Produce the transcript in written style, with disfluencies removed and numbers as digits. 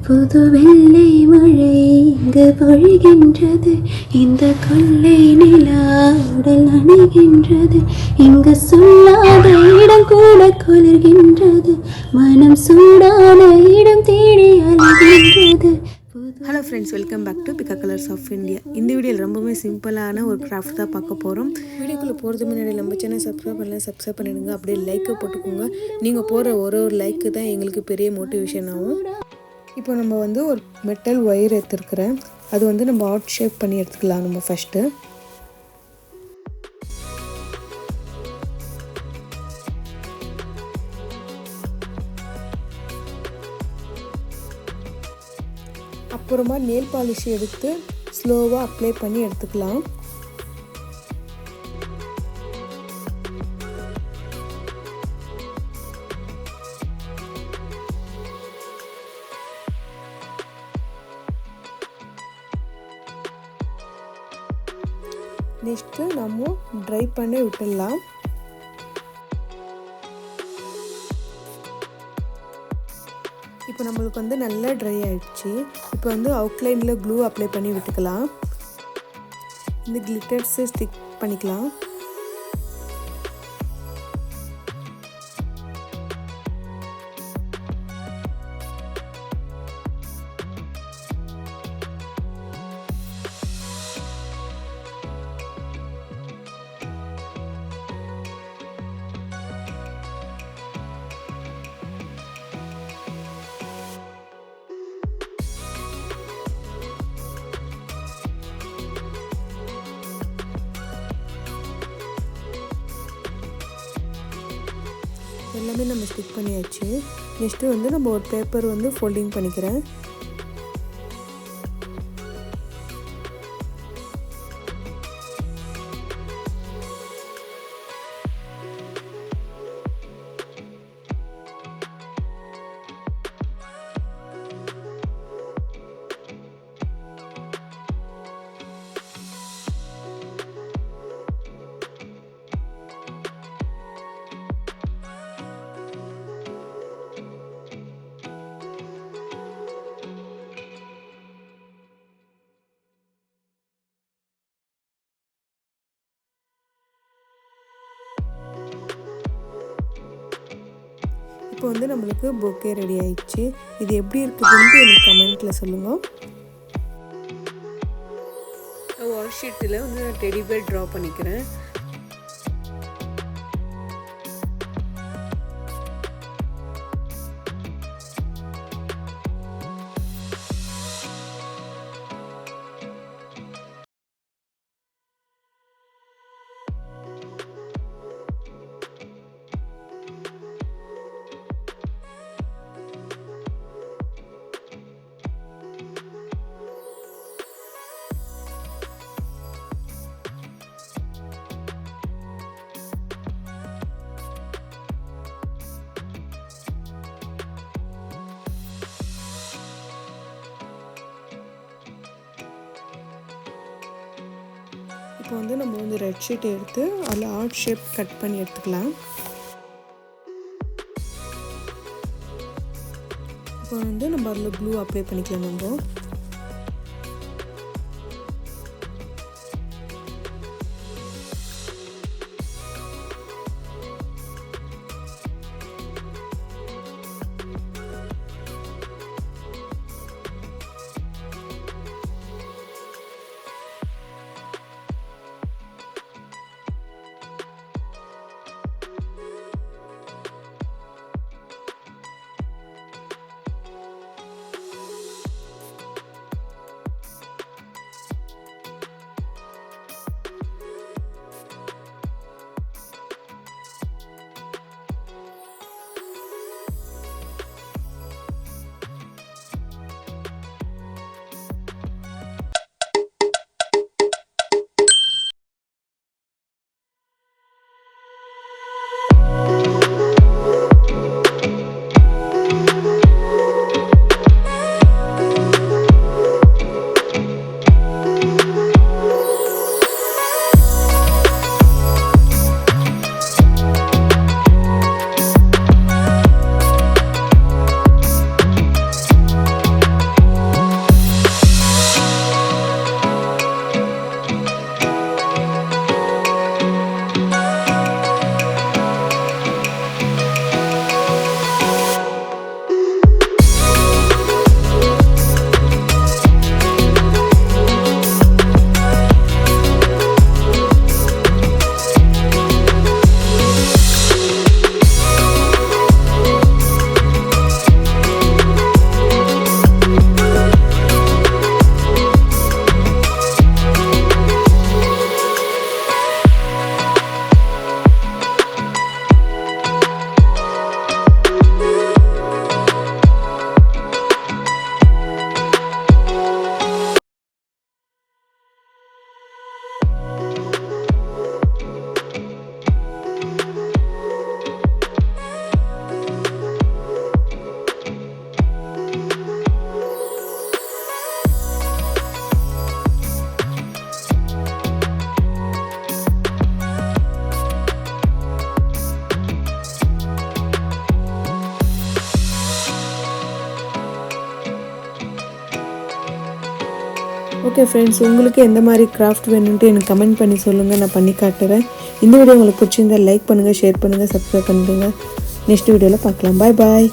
புது வெள்ளை மழை இங்கு பொழிகின்றது, இந்த கொள்ளை நிலா உடல் அணிகின்றது, இங்கு சொல்லாத இடம் கூட குளிர்கின்றது, மனம் சூடான இடம் தேடி அலைகின்றது. Hello friends, welcome back to peacock colours of India. இந்த வீடியோவில் ரொம்பவே சிம்பிளான ஒரு கிராஃப்ட் தான் பார்க்க போகிறோம். வீடியோக்குள்ளே போகிறது முன்னாடி நம்ம சேனல் சப்ஸ்கிரைப் பண்ணிடுங்க. அப்படியே லைக்கை போட்டுக்கோங்க. நீங்கள் போகிற ஒரு லைக்கு தான் எங்களுக்கு பெரிய மோட்டிவேஷன் ஆகும். இப்போ நம்ம ஒரு மெட்டல் ஒயர் எடுத்துருக்குறேன். அது நம்ம ஹார்ட் ஷேப் பண்ணி எடுத்துக்கலாம். நம்ம ஃபஸ்ட்டு அப்புறமா நெயில் பாலிஷ் எடுத்து ஸ்லோவாக அப்ளை பண்ணி எடுத்துக்கலாம். நெக்ஸ்ட்டு நம்ம ட்ரை பண்ணி விட்டுடலாம். இப்போ நம்மளுக்கு நல்லா ட்ரை ஆகிடுச்சு. இப்போ அவுட்லைனில் க்ளூ அப்ளை பண்ணி விட்டுக்கலாம். இந்த கிளிட்டர்ஸு ஸ்டிக் பண்ணிக்கலாம். எல்லாமே நம்ம ஸ்டிக் பண்ணியாச்சு. நெக்ஸ்ட்டு நம்ம ஒரு பேப்பர் ஃபோல்டிங் பண்ணிக்கிறேன். இப்போ நம்மளுக்கு பொக்கே ரெடி ஆயிடுச்சு. இது எப்படி இருக்குதுன்ட்டு எனக்கு கமெண்ட்டில் சொல்லுங்கள். வால் ஷீட்டில் டெடி பேர் ட்ரா பண்ணிக்கிறேன். இப்போ நம்ம ரெட் ஷீட் எடுத்து அதில் ஹார்ட் ஷேப் கட் பண்ணி எடுத்துக்கலாம். இப்போ நம்ம அதில் க்ளூ அப்ளை பண்ணிக்கலாம். நம்ம ஓகே ஃப்ரெண்ட்ஸ், உங்களுக்கு எந்த மாதிரி கிராஃப்ட் வேணும்ன்ட்டு எனக்கு கமெண்ட் பண்ணி சொல்லுங்கள், நான் பண்ணி காட்டுறேன். இந்த வீடியோ உங்களுக்கு பிடிச்சிருந்தா லைக் பண்ணுங்கள், ஷேர் பண்ணுங்கள், சப்ஸ்கிரைப் பண்ணுங்கள். நெக்ஸ்ட் வீடியோவில் பார்க்கலாம். பாய் பாய்.